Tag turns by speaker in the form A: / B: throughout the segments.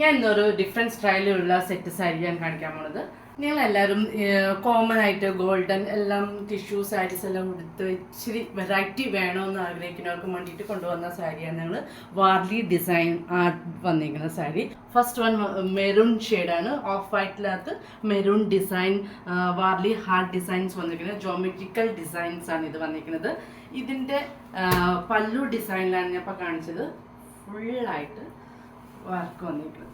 A: ഞാൻ ഇന്നൊരു different സ്റ്റൈലിലുള്ള set sari ഞാൻ കാണിക്കാൻ പോണത്. നിങ്ങളെല്ലാവരും കോമൺ ആയിട്ട് ഗോൾഡൻ എല്ലാം ടിഷ്യൂ സാരീസ് എല്ലാം എടുത്ത് ഇച്ചിരി വെറൈറ്റി വേണമെന്ന് ആഗ്രഹിക്കുന്നവർക്ക് വേണ്ടിയിട്ട് കൊണ്ടുവന്ന സാരിയാണ് ഞങ്ങൾ വാർലി ഡിസൈൻ ആർട്ട് വന്നിരിക്കുന്ന സാരി. ഫസ്റ്റ് വൺ മെറൂൺ ഷെയ്ഡാണ്, ഓഫ് വൈറ്റിനകത്ത് maroon design Warli art designs വന്നിരിക്കുന്നത്. ജോമെട്രിക്കൽ ഡിസൈൻസ് ആണ് ഇത് വന്നിരിക്കുന്നത്. ഇതിൻ്റെ പല്ലു ഡിസൈനിലാണ് ഞാൻ ഇപ്പോൾ കാണിച്ചത്. ഫുള്ളായിട്ട് വർക്ക് വന്നിരിക്കുന്നത്.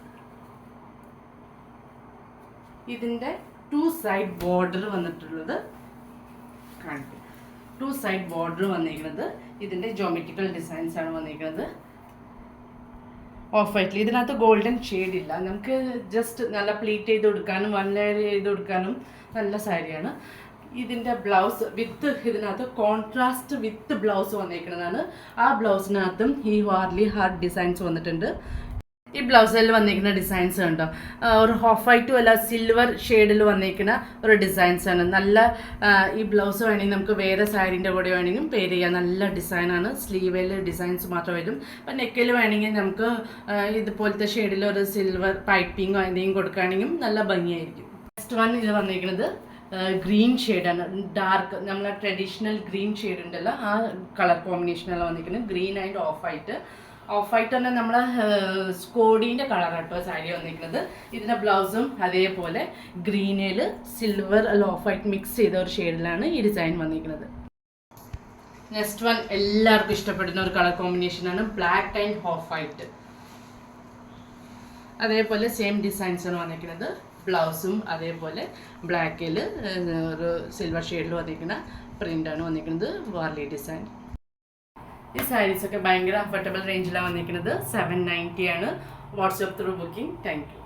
A: ഇതിൻ്റെ 2 സൈഡ് ബോർഡർ വന്നിട്ടുള്ളത് കാണിക്കും. 2 സൈഡ് ബോർഡർ വന്നിരിക്കുന്നത് ഇതിൻ്റെ ജോമെട്രിക്കൽ ഡിസൈൻസ് ആണ് വന്നിരിക്കുന്നത്. ഓഫ് വൈറ്റിൽ ഇതിനകത്ത് ഗോൾഡൻ ഷെയ്ഡ് ഇല്ല. നമുക്ക് ജസ്റ്റ് നല്ല പ്ലീറ്റ് ചെയ്ത് കൊടുക്കാനും 1 ലെയർ ചെയ്ത് കൊടുക്കാനും നല്ല സാരിയാണ്. ഇതിൻ്റെ ബ്ലൗസ് വിത്ത് ഇതിനകത്ത് കോൺട്രാസ്റ്റ് വിത്ത് ബ്ലൗസ് വന്നിരിക്കുന്നതാണ്. ആ ബ്ലൗസിനകത്തും ഈ വാർലി ഹാർട്ട് ഡിസൈൻസ് വന്നിട്ടുണ്ട്. ഈ ബ്ലൗസിൽ വന്നിരിക്കുന്ന ഡിസൈൻസ് കണ്ടോ, ഒരു ഓഫ് വൈറ്റും അല്ല സിൽവർ ഷെയ്ഡിൽ വന്നിരിക്കുന്ന ഒരു ഡിസൈൻസ് ആണ്. നല്ല ഈ ബ്ലൗസ് വേണമെങ്കിൽ നമുക്ക് വേറെ സാരീൻ്റെ കൂടെ വേണമെങ്കിലും പെയർ ചെയ്യാം. നല്ല ഡിസൈനാണ്. സ്ലീവിൽ ഡിസൈൻസ് മാത്രം വരും. അപ്പം നെക്കിൽ വേണമെങ്കിൽ നമുക്ക് ഇതുപോലത്തെ ഷെയ്ഡിൽ ഒരു സിൽവർ പൈപ്പിങ്ങോ എന്തെങ്കിലും കൊടുക്കുകയാണെങ്കിലും നല്ല ഭംഗിയായിരിക്കും. നെക്സ്റ്റ് വൺ ഇത് വന്നിരിക്കുന്നത് ഗ്രീൻ ഷെയ്ഡാണ്. ഡാർക്ക് നമ്മളെ ട്രഡീഷണൽ ഗ്രീൻ ഷെയ്ഡ് ഉണ്ടല്ലോ, ആ കളർ കോമ്പിനേഷനെല്ലാം വന്നിരിക്കുന്നത്. Green and of white. Of white തന്നെ നമ്മളെ സ്കോഡീൻ്റെ കളറാട്ടോ സാരി വന്നിരിക്കുന്നത്. ഇതിൻ്റെ ബ്ലൗസും അതേപോലെ ഗ്രീനിൽ സിൽവർ അല്ല ഓഫ് വൈറ്റ് മിക്സ് ചെയ്ത ഒരു ഷെയ്ഡിലാണ് ഈ ഡിസൈൻ വന്നിരിക്കുന്നത്. നെക്സ്റ്റ് വൺ എല്ലാവർക്കും ഇഷ്ടപ്പെടുന്ന ഒരു കളർ കോമ്പിനേഷനാണ് ബ്ലാക്ക് ആൻഡ് ഓഫ് വൈറ്റ്. അതേപോലെ സെയിം ഡിസൈൻസാണ് വന്നിരിക്കുന്നത്. ബ്ലൗസും അതേപോലെ ബ്ലാക്കിൽ ഒരു സിൽവർ ഷെയ്ഡിൽ വന്നിരിക്കുന്ന പ്രിൻ്റാണ് വന്നിരിക്കുന്നത്. വാർലി ഡിസൈൻ. ഈ സാരീസൊക്കെ ഭയങ്കര അഫോർഡബിൾ റേഞ്ചിലാണ് വന്നിരിക്കുന്നത്. 790 ആണ്. WhatsApp through booking. Thank you.